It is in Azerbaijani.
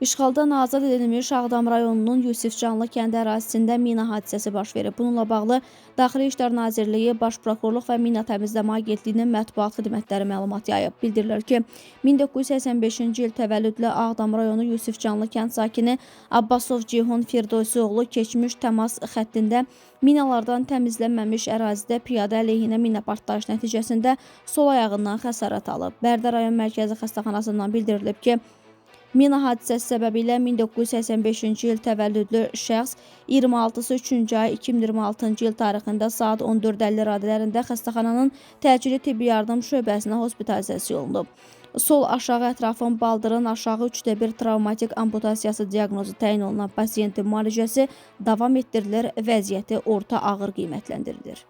İşğaldan azad edilmiş Ağdam rayonunun Yusifcanlı kəndi ərazisində mina hadisəsi baş verib. Bununla bağlı Daxili İşlər Nazirliyi, Baş Prokurorluq və Mina Təmizləmə Agentliyinin mətbuat xidmətləri məlumat yayıb. Bildirilir ki, 1985-ci il təvəllüdlü Ağdam rayonu Yusifcanlı kənd sakini Abbasov Ceyhun Firdovsioğlu keçmiş təmas xəttində minalardan təmizlənməmiş ərazidə piyada əleyhinə mina partlayış nəticəsində sol ayağından xəsarət alıb. Bərdə rayon mərkəzi xəstəxanasından bildirilib ki, mina hadisəsi səbəbilə 1985-ci il təvəllüdlü şəxs 26-sı 3-cü ay 2026-cı il tarixində saat 14:50 radələrində xəstəxananın təcili tibbi yardım şöbəsinə hospitalizasiya olunub. Sol aşağı ətrafın baldırın aşağı 3/1 travmatik amputasiyası diaqnozu təyin olunan pasiyentin müalicəsi davam etdirilir, vəziyyəti orta ağır qiymətləndirilir.